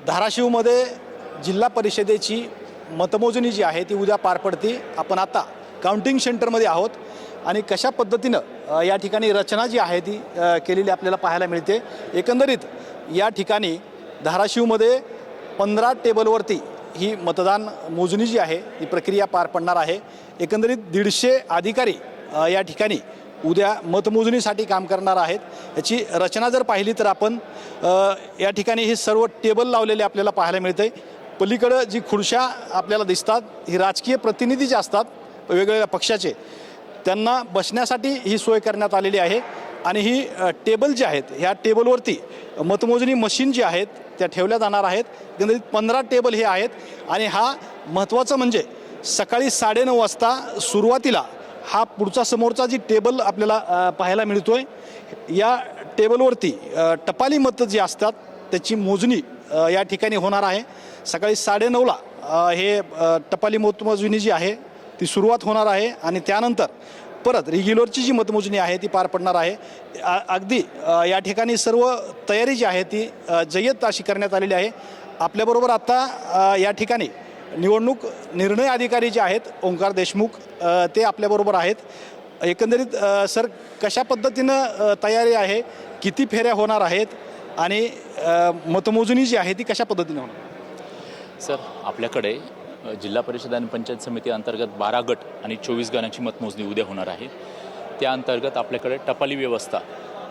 धाराशिवमध्ये जिल्हा परिषदेची मतमोजणी जी आहे ती उद्या पार पडते। आपण आता काउंटिंग सेंटरमध्ये आहोत आणि कशा पद्धतीनं या ठिकाणी रचना जी आहे ती केलेली आपल्याला पाहायला मिळते। एकंदरीत या ठिकाणी धाराशिवमध्ये 15 टेबलवरती ही मतदान मोजणी जी आहे ही प्रक्रिया पार पडणार आहे। एकंदरीत 150 अधिकारी या ठिकाणी उद्या मतमोजणीसाठी काम करणार आहेत। याची रचना जर पाहिली तर आपण या ठिकाणी हे सर्व टेबल लावलेले आपल्याला पाहायला मिळते। पलीकडे जी खुर्च्या आपल्याला दिसतात ही राजकीय प्रतिनिधी जे असतात वेगवेगळ्या पक्षाचे त्यांना बसण्यासाठी ही सोय करण्यात आलेली आहे। आणि ही टेबल जे आहेत ह्या टेबलवरती मतमोजणी मशीन जी आहेत त्या ठेवल्या जाणार आहेत। एकंदरीत 15 टेबल हे आहेत आणि हा महत्त्वाचं म्हणजे सकाळी 9:30 वाजता सुरुवातीला हा पुढचा समोरचा जी टेबल आपल्याला पाहायला मिळतोय या टेबलवरती टपाली मतं जी असतात त्याची मोजणी या ठिकाणी होणार आहे। सकाळी 9:30ला हे टपाली मतमोजणी जी आहे ती सुरुवात होणार आहे आणि त्यानंतर परत रेग्युलरची जी मतमोजणी आहे ती पार पडणार आहे। अगदी या ठिकाणी सर्व तयारी जी आहे ती जय्यत अशी करण्यात आलेली आहे। आपल्याबरोबर आता या ठिकाणी निवडणूक निर्णय अधिकारी जे आहेत ओंकार देशमुख ते आपल्याबरोबर आहेत। एकंदरीत सर कशा पद्धतीनं तयारी आहे, किती फेऱ्या होणार आहेत आणि मतमोजणी जी आहे ती कशा पद्धतीने होणार? सर, आपल्याकडे जिल्हा परिषद आणि पंचायत समिती अंतर्गत 12 गट आणि 24 गणांची मतमोजणी उद्या होणार आहे। त्या अंतर्गत आपल्याकडे टपाली व्यवस्था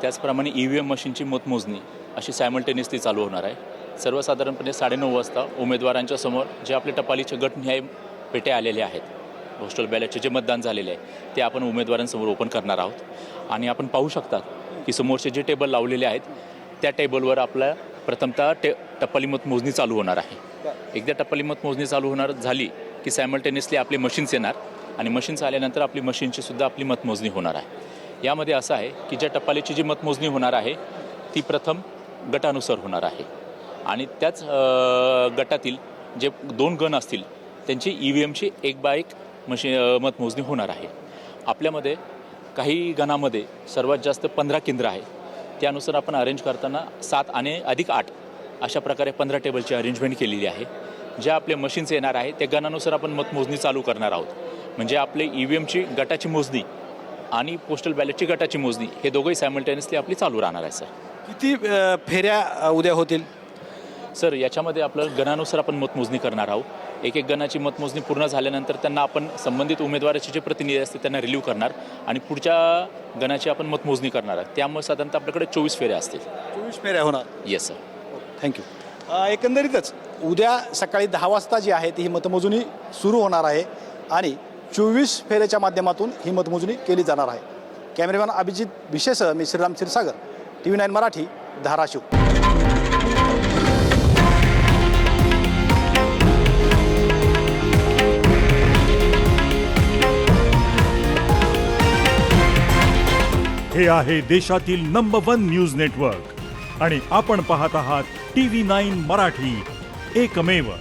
त्याचप्रमाणे EVM मशीनची मतमोजणी अशी सायमल्टेनियसली चालू होणार आहे। सर्वसाधारणपणे 9:30 वाजता उमेदवारांच्या समोर जे आपले टपालीचे गटनिहाय पेट्या आलेले आहेत, पोस्टल बॅलेटचे जे मतदान झालेले आहे ते आपण उमेदवारांसमोर ओपन करणार आहोत। आणि आपण पाहू शकता की समोरचे जे टेबल लावलेले आहेत त्या टेबलवर आपल्या प्रथमतः टपाली मतमोजणी चालू होणार आहे। एकदा टपाली मतमोजणी चालू होणार झाली की सायमल्टेनियसली आपले मशीन्स येणार आणि मशीन्स आल्यानंतर आपली मशीनची सुद्धा आपली मतमोजणी होणार आहे। यामध्ये असं आहे की ज्या टपालीची जी मतमोजणी होणार आहे ती प्रथम गटानुसार होणार आहे आणि त्याच गटातील जे 2 गण असतील त्यांची EVMची 1 बाय 1 मतमोजणी होणार आहे। आपल्यामध्ये काही गणामध्ये सर्वात जास्त 15 केंद्र आहे, त्यानुसार आपण अरेंज करताना 7 आणि अधिक 8 अशा प्रकारे 15 टेबलची अरेंजमेंट केलेली आहे। ज्या आपले मशीन्स येणार आहे त्या गणानुसार आपण मतमोजणी चालू करणार आहोत। म्हणजे आपले EVMची गटाची मोजणी आणि पोस्टल बॅलेटची गटाची मोजणी हे दोघंही सायमल्टेनियसली आपली चालू राहणार आहे। सर, किती फेऱ्या उद्या होतील? सर, याच्यामध्ये आपलं गणानुसार आपण मतमोजणी करणार आहोत। एक गणाची मतमोजणी पूर्ण झाल्यानंतर त्यांना आपण संबंधित उमेदवाराचे जे प्रतिनिधी असतील त्यांना रिलीव्ह करणार आणि पुढच्या गणाची आपण मतमोजणी करणार आहे। त्यामुळे साधारणतः आपल्याकडे 24 फेऱ्या असतील। 24 फेऱ्या होणार? Yes sir. थँक्यू। एकंदरीतच उद्या सकाळी 10 वाजता जी आहे ती ही मतमोजणी सुरू होणार आहे आणि 24 फेऱ्याच्या माध्यमातून ही मतमोजणी केली जाणार आहे। कॅमेरामॅन अभिजित भिशेसह मी श्रीराम क्षीरसागर, TV9 मराठी, धाराशिव। हे आहे देशातील नंबर 1 न्यूज नेटवर्क आणि आपण पाहत आहात TV9 मराठी, एकमेव।